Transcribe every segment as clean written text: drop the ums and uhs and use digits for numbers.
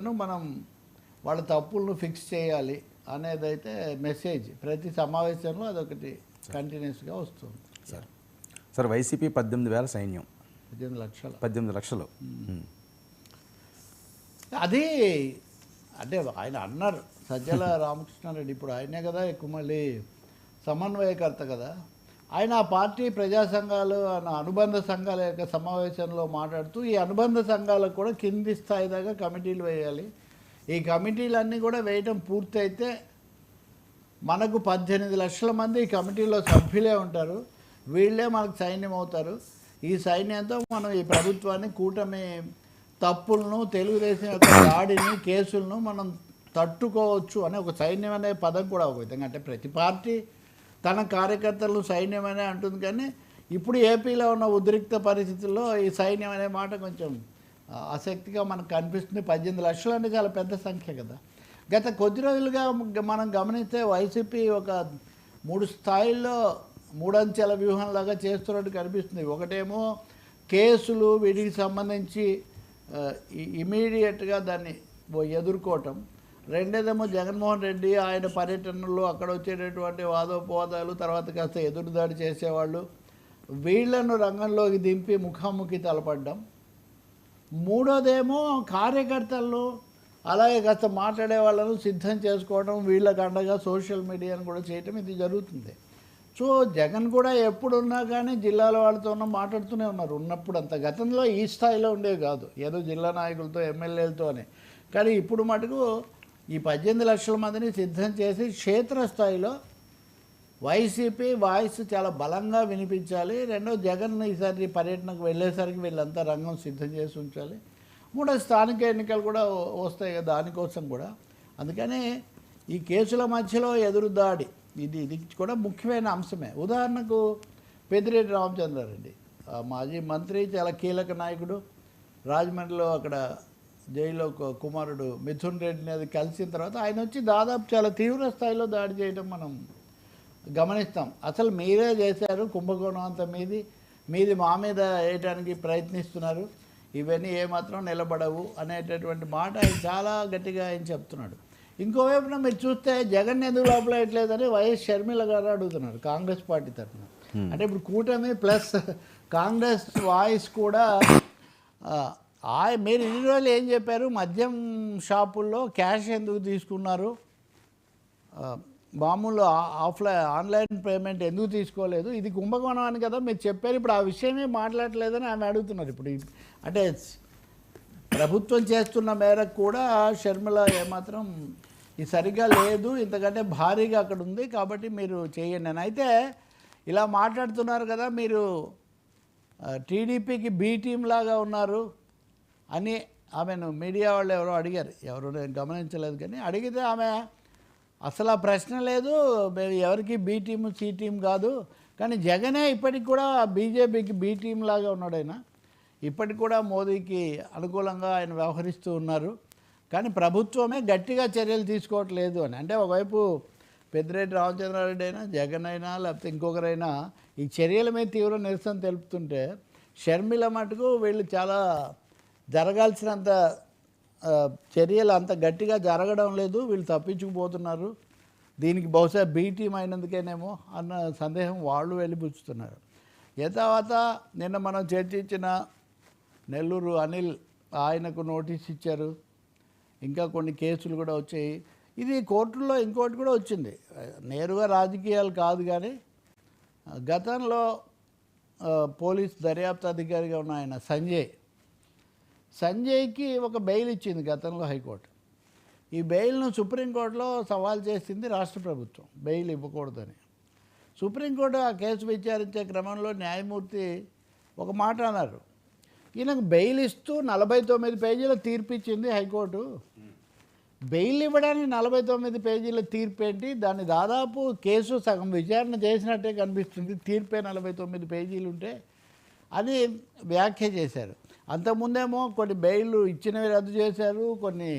మనం వాళ్ళ తప్పులను ఫిక్స్ చేయాలి అనేదైతే మెసేజ్ ప్రతి సమావేశంలో అదొకటి కంటిన్యూస్గా వస్తుంది. సార్ వైసీపీ 18,000 సైన్యం, 18 లక్షలు అది అంటే ఆయన అన్నారు సజ్జల రామకృష్ణారెడ్డి, ఇప్పుడు ఆయనే కదా ఎక్కువ మళ్ళీ సమన్వయకర్త కదా ఆయన. ఆ పార్టీ ప్రజా సంఘాలు అనుబంధ సంఘాల యొక్క సమావేశంలో మాట్లాడుతూ ఈ అనుబంధ సంఘాలకు కూడా కింది స్థాయి దాకా కమిటీలు వేయాలి, ఈ కమిటీలన్నీ కూడా వేయటం పూర్తయితే మనకు 18 లక్షల మంది ఈ కమిటీలో సభ్యులే ఉంటారు, వీళ్ళే మనకు సైన్యం అవుతారు. ఈ సైన్యంతో మనం ఈ ప్రభుత్వాన్ని, కూటమి తప్పులను, తెలుగుదేశం యొక్క దాడిని, కేసులను మనం తట్టుకోవచ్చు అనే ఒక సైన్యం అనే పదం కూడా ఒక విధంగా, అంటే ప్రతి పార్టీ తన కార్యకర్తలు సైన్యం అనే అంటుంది, కానీ ఇప్పుడు ఏపీలో ఉన్న ఉద్రిక్త పరిస్థితుల్లో ఈ సైన్యం అనే మాట కొంచెం ఆసక్తిగా మనకు కనిపిస్తుంది. 18 లక్షలు అంటే చాలా పెద్ద సంఖ్య కదా. గత కొద్ది రోజులుగా మనం గమనిస్తే వైసీపీ ఒక 3 స్థాయిల్లో 3 అంచెల వ్యూహంలాగా చేస్తున్నట్టు కనిపిస్తుంది. ఒకటేమో కేసులు, వీటికి సంబంధించి ఇమీడియట్గా దాన్ని ఎదుర్కోవటం. రెండేదేమో జగన్మోహన్ రెడ్డి ఆయన పర్యటనలో అక్కడ వచ్చేటటువంటి వాదోపవాదాలు, తర్వాత కాస్త ఎదురుదాడి చేసేవాళ్ళు, వీళ్లను రంగంలోకి దింపి ముఖాముఖి తలపడ్డం. మూడోదేమో కార్యకర్తలను అలాగే కాస్త మాట్లాడే వాళ్ళను సిద్ధం చేసుకోవడం, వీళ్ళకి అండగా సోషల్ మీడియాను కూడా చేయటం, ఇది జరుగుతుంది. సో జగన్ కూడా ఎప్పుడున్నా కానీ జిల్లాల వాళ్ళతో మాట్లాడుతూనే ఉన్నారు. ఉన్నప్పుడు అంత గతంలో ఈ స్థాయిలో ఉండేవి కాదు, ఏదో జిల్లా నాయకులతో, ఎమ్మెల్యేలతోనే. కానీ ఇప్పుడు మటుకు ఈ 18 లక్షల మందిని సిద్ధం చేసి క్షేత్రస్థాయిలో వైసీపీ వాయిస్ చాలా బలంగా వినిపించాలి. రెండో జగన్ ఈసారి పర్యటనకు వెళ్ళేసరికి వీళ్ళంతా రంగం సిద్ధం చేసి ఉంచాలి. మూడో స్థానిక ఎన్నికలు కూడా వస్తాయి కదా, దానికోసం కూడా. అందుకని ఈ కేసుల మధ్యలో ఎదురుదాడి ఇది కూడా ముఖ్యమైన అంశమే. ఉదాహరణకు పెద్దిరెడ్డి రామచంద్రారెడ్డి మాజీ మంత్రి, చాలా కీలక నాయకుడు. రాజమండ్రిలో అక్కడ జైల్లో కుమారుడు మిథున్ రెడ్డిని అది కలిసిన తర్వాత ఆయన వచ్చి దాదాపు చాలా తీవ్ర స్థాయిలో దాడి చేయడం మనం గమనిస్తాం. అసలు మీరే చేశారు కుంభకోణం అంతా, మీది మా మీద వేయడానికి ప్రయత్నిస్తున్నారు, ఇవన్నీ ఏమాత్రం నిలబడవు అనేటటువంటి మాట ఆయన చాలా గట్టిగా ఆయన చెప్తున్నాడు. ఇంకోవైపున మీరు చూస్తే జగన్ ఎందుకు లోపలేయట్లేదని వైఎస్ షర్మిల గారు అడుగుతున్నారు కాంగ్రెస్ పార్టీ తరఫున. అంటే ఇప్పుడు కూటమి ప్లస్ కాంగ్రెస్ వాయిస్ కూడా మీరు ఇన్ని రోజులు ఏం చెప్పారు, మద్యం షాపుల్లో క్యాష్ ఎందుకు తీసుకున్నారు, మామూలు ఆన్లైన్ పేమెంట్ ఎందుకు తీసుకోలేదు, ఇది కుంభకోణం అని కదా మీరు చెప్పారు, ఇప్పుడు ఆ విషయమే మాట్లాడలేదని ఆమె అడుగుతున్నారు. ఇప్పుడు అంటే ప్రభుత్వం చేస్తున్న మేరకు కూడా షర్మిల ఏమాత్రం ఇది సరిగ్గా లేదు, ఇంతకంటే భారీగా అక్కడ ఉంది, కాబట్టి మీరు చేయండి అని. అయితే ఇలా మాట్లాడుతున్నారు కదా, మీరు టీడీపీకి బి టీం లాగా ఉన్నారు అని ఆమెను మీడియా వాళ్ళు ఎవరో అడిగారు, ఎవరు నేను గమనించలేదు, కానీ అడిగితే ఆమె అసలు ఆ ప్రశ్న లేదు, ఎవరికి బి టీము సి టీం కాదు, కానీ జగనే ఇప్పటికి కూడా బీజేపీకి బి టీం లాగా ఉన్నాడు. ఆయన ఇప్పటికి కూడా మోదీకి అనుకూలంగా ఆయన వ్యవహరిస్తూ ఉన్నారు, కానీ ప్రభుత్వమే గట్టిగా చర్యలు తీసుకోవట్లేదు అని. అంటే ఒకవైపు పెద్దిరెడ్డి రామచంద్రారెడ్డి అయినా, జగన్ అయినా, లేకపోతే ఇంకొకరైనా ఈ చర్యల మీద తీవ్ర నిరసన తెలుపుతుంటే, షర్మిల మటుకు వీళ్ళు చాలా జరగాల్సినంత చర్యలు అంత గట్టిగా జరగడం లేదు, వీళ్ళు తప్పించుకుపోతున్నారు, దీనికి బహుశా బీ టీం అయినందుకేనేమో అన్న సందేహం వాళ్ళు వెళ్ళిపుచ్చుతున్నారు. తర్వాత నిన్న మనం చర్చించిన నెల్లూరు అనిల్, ఆయనకు నోటీస్ ఇచ్చారు, ఇంకా కొన్ని కేసులు కూడా వచ్చాయి. ఇది కోర్టుల్లో ఇంకోటి కూడా వచ్చింది, నేరుగా రాజకీయాలు కాదు, కానీ గతంలో పోలీస్ దర్యాప్తు అధికారిగా ఉన్న ఆయన సంజయ్కి ఒక బెయిల్ ఇచ్చింది గతంలో హైకోర్టు. ఈ బెయిల్ను సుప్రీంకోర్టులో సవాల్ చేసింది రాష్ట్ర ప్రభుత్వం, బెయిల్ ఇవ్వకూడదని. సుప్రీంకోర్టు ఆ కేసు విచారించే క్రమంలో న్యాయమూర్తి ఒక మాట అన్నారు, ఈయనకు బెయిల్ ఇస్తూ 49 పేజీల తీర్పు ఇచ్చింది హైకోర్టు, బెయిల్ ఇవ్వడానికి 49 పేజీల తీర్పు ఏంటి, దాన్ని దాదాపు కేసు సగం విచారణ చేసినట్టే కనిపిస్తుంది, తీర్పే 49 పేజీలు ఉంటే అని వ్యాఖ్య చేశారు. అంతకుముందేమో కొన్ని బెయిల్ ఇచ్చినవి రద్దు చేశారు, కొన్ని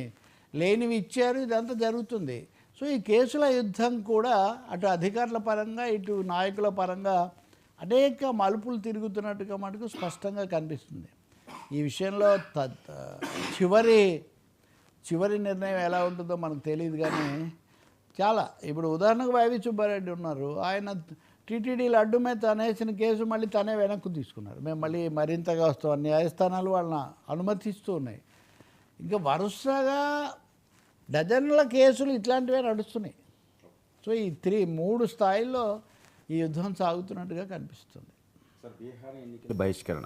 లేనివి ఇచ్చారు, ఇదంతా జరుగుతుంది. సో ఈ కేసుల యుద్ధం కూడా అటు అధికారుల పరంగా, ఇటు నాయకుల పరంగా అనేక మలుపులు తిరుగుతున్నట్టుగా మటుకు స్పష్టంగా కనిపిస్తుంది. ఈ విషయంలో చివరి చివరి నిర్ణయం ఎలా ఉంటుందో మనకు తెలియదు. కానీ చాలా ఇప్పుడు ఉదాహరణకు వైవి సుబ్బారెడ్డి ఉన్నారు, ఆయన టీటీడీ లడ్డు మీద తను వేసిన కేసు మళ్ళీ తనే వెనక్కు తీసుకున్నారు. మేము మళ్ళీ మరింతగా వస్తాం, న్యాయస్థానాలు వాళ్ళని అనుమతిస్తూ ఉన్నాయి. ఇంకా వరుసగా డజన్ల కేసులు ఇట్లాంటివే నడుస్తున్నాయి. సో ఈ 3 స్థాయిల్లో ఈ యుద్ధం సాగుతున్నట్టుగా కనిపిస్తుంది. సార్ బీహార్ ఎన్నికల బహిష్కరణ